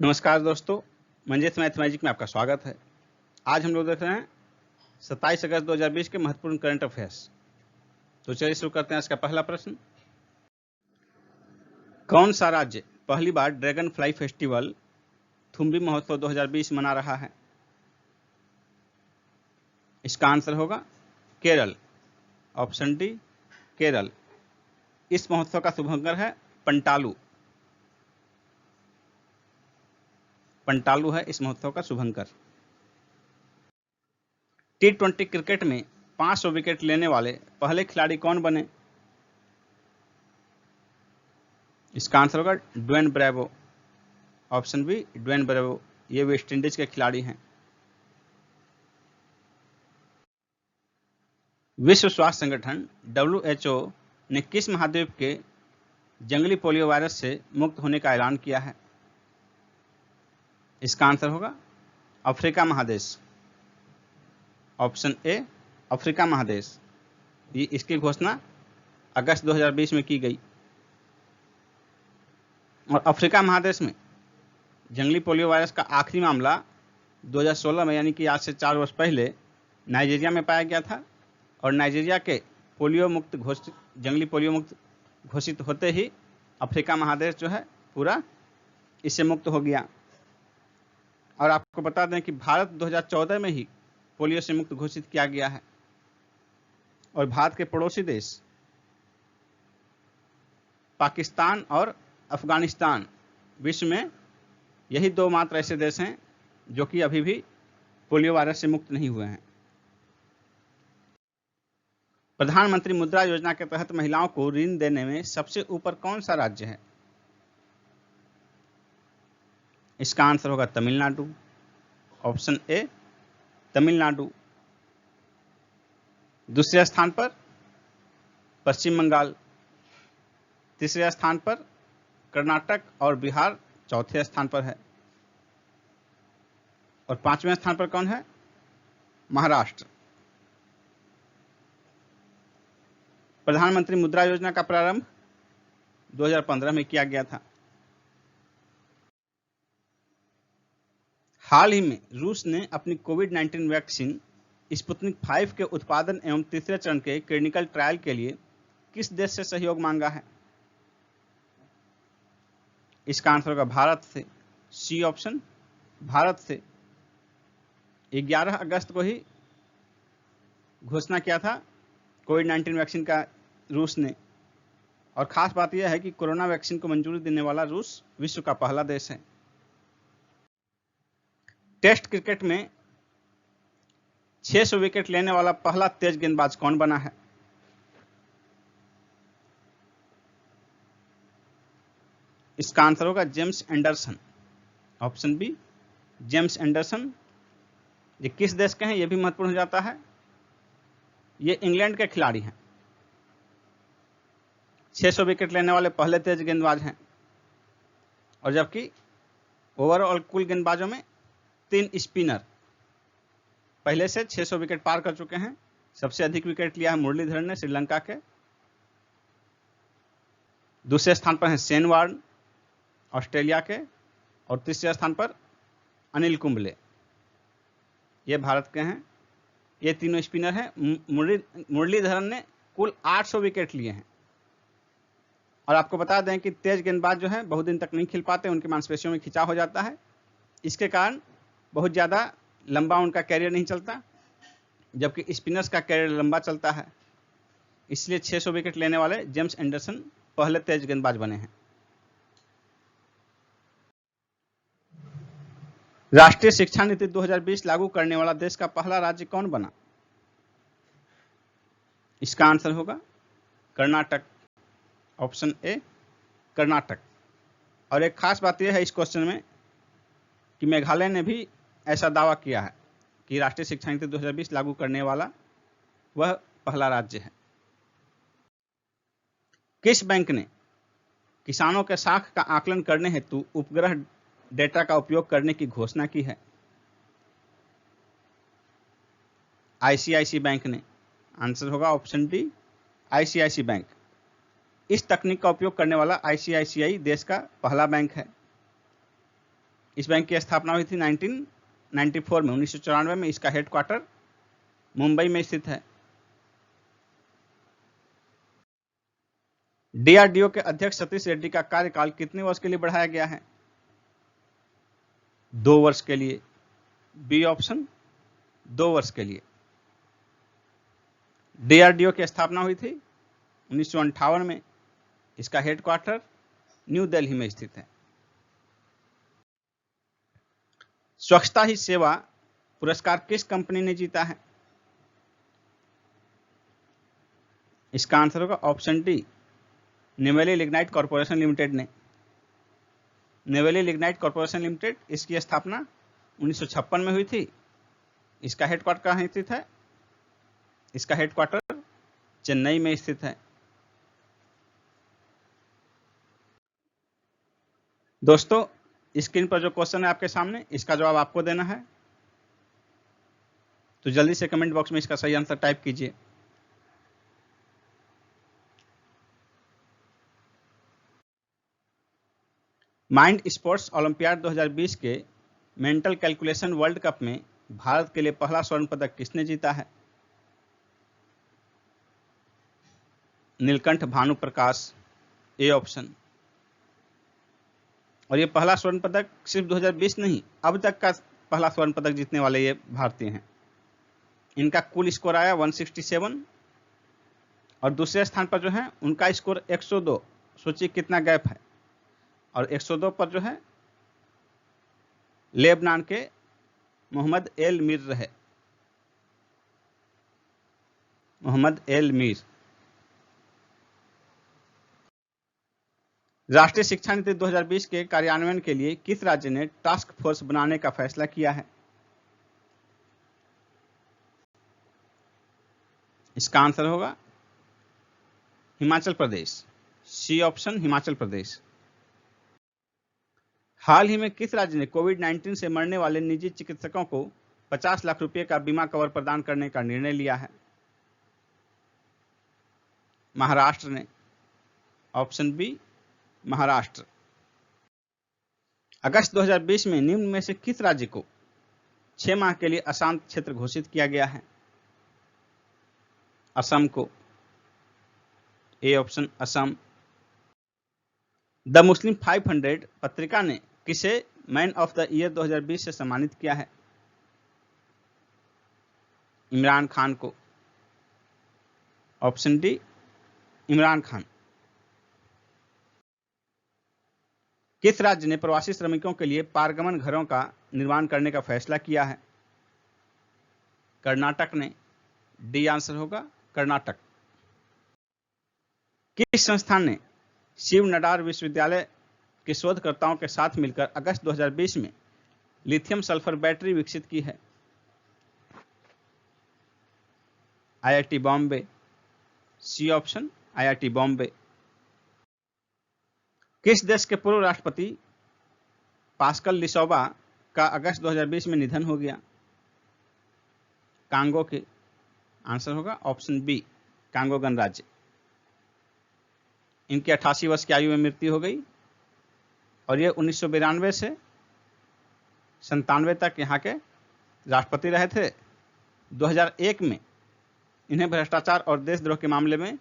नमस्कार दोस्तों, मंजेश मैथमेटिक्स में आपका स्वागत है। आज हम लोग देख रहे हैं 27 अगस्त 2020 के महत्वपूर्ण करंट अफेयर्स। तो चलिए शुरू करते हैं। इसका पहला प्रश्न, कौन सा राज्य पहली बार ड्रैगन फ्लाई फेस्टिवल थुम्बी महोत्सव 2020 मना रहा है? इसका आंसर होगा केरल। Option D Kerala. इस महोत्सव का शुभंकर है पंटालू। पंटालू है इस महोत्सव का शुभंकर। T20 क्रिकेट में 500 विकेट लेने वाले पहले खिलाड़ी कौन बने? इसका आंसर होगा Dwayne Bravo. Option B Dwayne Bravo. ये वेस्ट इंडीज के खिलाड़ी हैं। विश्व स्वास्थ्य संगठन WHO ने किस महाद्वीप के जंगली पोलियो वायरस से मुक्त होने का ऐलान किया है? इसका आंसर होगा अफ्रीका महादेश। ऑप्शन ए अफ्रीका महादेश। इसकी घोषणा अगस्त 2020 में की गई और अफ्रीका महादेश में जंगली पोलियो वायरस का आखिरी मामला 2016 में, यानी कि आज से 4 वर्ष पहले नाइजीरिया में पाया गया था। और नाइजीरिया के जंगली पोलियो मुक्त घोषित होते ही अफ्रीका महादेश जो है पूरा इससे मुक्त हो गया। और आपको बता दें कि भारत 2014 में ही पोलियो से मुक्त घोषित किया गया है। और भारत के पड़ोसी देश पाकिस्तान और अफगानिस्तान विश्व में यही दो मात्र ऐसे देश हैं जो कि अभी भी पोलियो वायरस से मुक्त नहीं हुए हैं। प्रधानमंत्री मुद्रा योजना के तहत महिलाओं को ऋण देने में सबसे ऊपर कौन सा राज्य है? इसका आंसर होगा तमिलनाडु। Option A Tamil Nadu. दूसरे स्थान पर पश्चिम बंगाल। तीसरे स्थान पर कर्नाटक और बिहार चौथे स्थान पर है। और पांचवें स्थान पर कौन है? महाराष्ट्र। प्रधानमंत्री मुद्रा योजना का प्रारंभ 2015 में किया गया था। हाल ही में रूस ने अपनी कोविड-19 वैक्सीन स्पुतनिक 5 के उत्पादन एवं तीसरे चरण के क्लिनिकल ट्रायल के लिए किस देश से सहयोग मांगा है? इसका आंसर होगा भारत से। सी ऑप्शन, भारत से। 11 अगस्त को ही घोषणा किया था कोविड-19 वैक्सीन का रूस ने। और खास बात यह है कि कोरोना वैक्सीन को मंजूरी देने वाला रूस विश्व का पहला देश है। टेस्ट क्रिकेट में 600 विकेट लेने वाला पहला तेज गेंदबाज कौन बना है? इसका आंसर होगा James Anderson. Option B James Anderson. ये किस देश के हैं यह भी महत्वपूर्ण हो जाता है। ये इंग्लैंड के खिलाड़ी हैं। 600 विकेट लेने वाले पहले तेज गेंदबाज हैं। और जबकि ओवरऑल कुल गेंदबाजों में 3 स्पिनर पहले से 600 विकेट पार कर चुके हैं। सबसे अधिक विकेट लिया है मुरलीधरन ने श्रीलंका के। दूसरे स्थान पर हैं शेन वार्न ऑस्ट्रेलिया के। और तीसरे स्थान पर अनिल कुंबले, ये भारत के हैं। ये तीनों स्पिनर हैं। मुरलीधरन ने कुल 800 विकेट लिए हैं। और आपको बता दें कि तेज गेंदबाज जो है बहुत दिन तक नहीं खेल पाते, उनकी मांसपेशियों में खिंचाव हो जाता है। इसके कारण बहुत ज़्यादा लंबा उनका कैरियर नहीं चलता, जबकि स्पिनर्स का कैरियर लंबा चलता है। इसलिए 600 विकेट लेने वाले जेम्स एंडरसन पहले तेज गेंदबाज बने हैं। राष्ट्रीय शिक्षा नीति 2020 लागू करने वाला देश का पहला राज्य कौन बना? इसका आंसर होगा कर्नाटक। Option A Karnataka. और एक खास बात यह है इस क्वेश्चन में कि मेघालय ने भी ऐसा दावा किया है कि राष्ट्रीय शिक्षा नीति 2020 लागू करने वाला वह पहला राज्य है। किस बैंक ने किसानों के साख का आकलन करने हेतु उपग्रह डेटा का उपयोग करने की घोषणा की है? आईसीआईसी बैंक ने। आंसर होगा ऑप्शन डी आईसीआईसी बैंक। इस तकनीक का उपयोग करने वाला आईसीआईसीआई देश का पहला बैंक है। इस बैंक की स्थापना हुई थी 1994 में, 1994 में। इसका हेडक्वार्टर मुंबई में स्थित है। डीआरडीओ के अध्यक्ष सतीश रेड्डी का कार्यकाल कितने वर्ष के लिए बढ़ाया गया है? 2 वर्ष के लिए। बी ऑप्शन, 2 वर्ष के लिए। डीआरडीओ की स्थापना हुई थी 1958 में। इसका हेडक्वार्टर न्यू दिल्ली में स्थित है। स्वच्छता ही सेवा पुरस्कार किस कंपनी ने जीता है? इसका आंसर होगा option D, Neyveli lignite corporation limited ने। नेवेली लिग्नाइट कॉर्पोरेशन लिमिटेड, इसकी स्थापना 1956 में हुई थी। इसका हेडक्वार्टर कहाँ स्थित है? इसका हेडक्वार्टर चेन्नई में स्थित है। दोस्तों, स्क्रीन पर जो क्वेश्चन है आपके सामने, इसका जवाब आपको देना है, तो जल्दी से कमेंट बॉक्स में इसका सही आंसर टाइप कीजिए। माइंड स्पोर्ट्स ओलंपियाड 2020 के मेंटल कैलकुलेशन वर्ल्ड कप में भारत के लिए पहला स्वर्ण पदक किसने जीता है? नीलकंठ भानु प्रकाश, ए ऑप्शन। और ये पहला स्वर्ण पदक सिर्फ 2020 नहीं, अब तक का पहला स्वर्ण पदक जीतने वाले ये भारतीय हैं। इनका कुल स्कोर आया 167 और दूसरे स्थान पर जो है उनका स्कोर 102। सोचिए कितना गैप है। और 102 पर जो है लेबनान के मोहम्मद एल मीर रहे। मोहम्मद एल मीर। राष्ट्रीय शिक्षा नीति 2020 के कार्यान्वयन के लिए किस राज्य ने टास्क फोर्स बनाने का फैसला किया है? इसका आंसर होगा हिमाचल प्रदेश, सी ऑप्शन, हिमाचल प्रदेश। हाल ही में किस राज्य ने कोविड-19 से मरने वाले निजी चिकित्सकों को 50 लाख रुपए का बीमा कवर प्रदान करने का निर्णय लिया है? महाराष्ट्र ने, ऑप्शन बी, महाराष्ट्र। अगस्त 2020 में निम्न में से किस राज्य को 6 माह के लिए अशांत क्षेत्र घोषित किया गया है? असम को, A option, Assam. The Muslim 500 पत्रिका ने किसे मैन ऑफ द ईयर 2020 से सम्मानित किया है? इमरान खान को, ऑप्शन डी, इमरान खान। किस राज्य ने प्रवासी श्रमिकों के लिए पारगमन घरों का निर्माण करने का फैसला किया है? कर्नाटक ने, डी आंसर होगा, कर्नाटक। किस संस्थान ने शिव नडार विश्वविद्यालय के शोधकर्ताओं के साथ मिलकर अगस्त 2020 में लिथियम सल्फर बैटरी विकसित की है? IIT Bombay, C option, IIT Bombay. किस देश के पूर्व राष्ट्रपति पास्कल लिसोबा का अगस्त 2020 में निधन हो गया? कांगो के, आंसर होगा ऑप्शन बी, कांगो गणराज्य। इनकी 88 वर्ष की आयु में मृत्यु हो गई और ये 1992 से 97 तक यहाँ के राष्ट्रपति रहे थे। 2001 में इन्हें भ्रष्टाचार और देशद्रोह के मामले में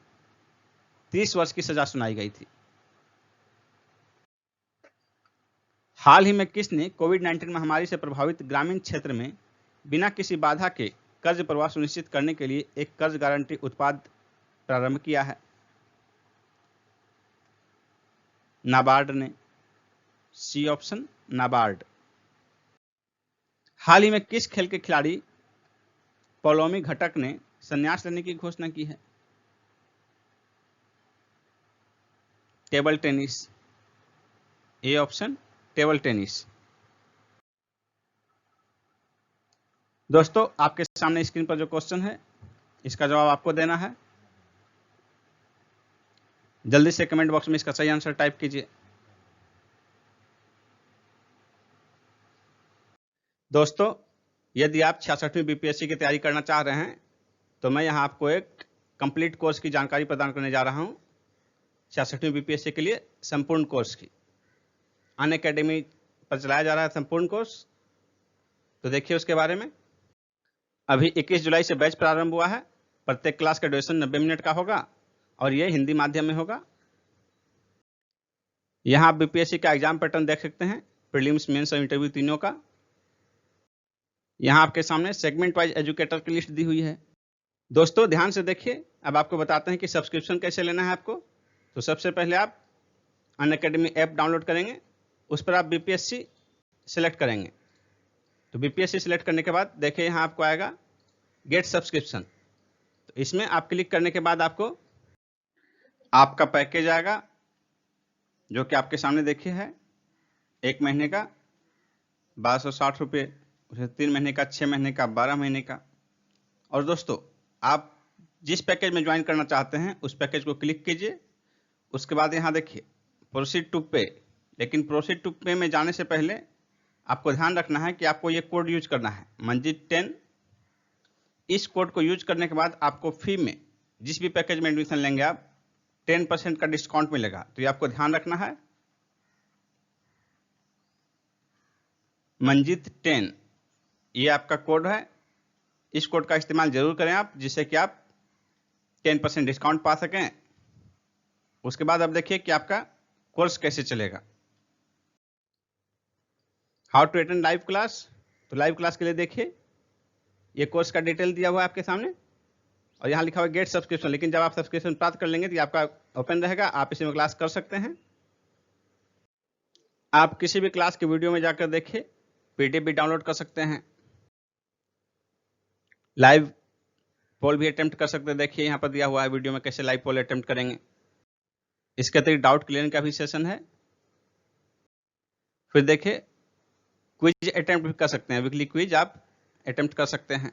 30 वर्ष की सजा सुनाई गई थी। हाल ही में किसने कोविड-19 महामारी से प्रभावित ग्रामीण क्षेत्र में बिना किसी बाधा के कर्ज प्रवाह सुनिश्चित करने के लिए एक कर्ज गारंटी उत्पाद प्रारंभ किया है? नाबार्ड ने, सी ऑप्शन, नाबार्ड। हाल ही में किस खेल के खिलाड़ी पौलोमी घटक ने संन्यास लेने की घोषणा की है? Table tennis, A option, table tennis. दोस्तों, आपके सामने स्क्रीन पर जो क्वेश्चन है इसका जवाब आपको देना है। जल्दी से कमेंट बॉक्स में इसका सही आंसर टाइप कीजिए। दोस्तों, यदि आप 66वीं बीपीएससी की तैयारी करना चाह रहे हैं तो मैं यहां आपको एक कंप्लीट कोर्स की जानकारी प्रदान करने जा रहा हूं। 66वीं बीपीएससी के लिए संपूर्ण कोर्स की अनअकैडमी पर चलाया जा रहा है संपूर्ण कोर्स। तो देखिए उसके बारे में। अभी 21 जुलाई से बैच प्रारंभ हुआ है। प्रत्येक क्लास का ड्यूरेशन 90 मिनट का होगा और ये हिंदी माध्यम में होगा। यहाँ आप बीपीएससी का एग्जाम पैटर्न देख सकते हैं, प्रीलिम्स, मेंस और इंटरव्यू तीनों का। यहाँ आपके सामने सेगमेंट वाइज एजुकेटर की लिस्ट दी हुई है। दोस्तों ध्यान से देखिए, अब आपको बताते हैं कि सब्सक्रिप्शन कैसे लेना है आपको। तो सबसे पहले आप अनअकैडमी ऐप डाउनलोड करेंगे, उस पर आप बीपीएससी सिलेक्ट करेंगे। तो बीपीएससी सिलेक्ट करने के बाद देखिए यहाँ आपको आएगा गेट सब्सक्रिप्शन। तो इसमें आप क्लिक करने के बाद आपको आपका पैकेज आएगा, जो कि आपके सामने देखिए है 1 महीने का 1260 रुपये, 3 महीने का, 6 महीने का, 12 महीने का। और दोस्तों आप जिस पैकेज में ज्वाइन करना चाहते हैं उस पैकेज को क्लिक कीजिए। उसके बाद यहाँ देखिए प्रोसीड टू पे। लेकिन प्रोसीड टू पे में जाने से पहले आपको ध्यान रखना है कि आपको ये कोड यूज करना है, मंजित 10। इस कोड को यूज करने के बाद आपको फ्री में जिस भी पैकेज में एडमिशन लेंगे आप 10% का डिस्काउंट मिलेगा। तो ये आपको ध्यान रखना है, मंजित 10 ये आपका कोड है। इस कोड का इस्तेमाल जरूर करें आप, जिससे कि आप 10% डिस्काउंट पा सकें। उसके बाद अब देखिए कि आपका कोर्स कैसे चलेगा। How to attend live class. तो लाइव क्लास के लिए देखिए ये कोर्स का डिटेल दिया हुआ है आपके सामने और यहाँ लिखा हुआ है गेट सब्सक्रिप्शन। लेकिन जब आप सब्सक्रिप्शन प्राप्त कर लेंगे तो ये आपका ओपन रहेगा, आप इसी में क्लास कर सकते हैं। आप किसी भी क्लास के वीडियो में जाकर देखिए, पीडीएफ भी डाउनलोड कर सकते हैं, लाइव पोल भी अटेम्प्ट कर सकते हैं। देखिए यहाँ पर दिया हुआ है वीडियो में कैसे लाइव पोल अटेम्प्ट करेंगे। इसके अतिरिक्त डाउट क्लियरिंग का भी सेशन है। फिर देखिए क्विज अटेम्प्ट भी कर सकते हैं, वीकली क्विज आप अटेम्प्ट कर सकते हैं।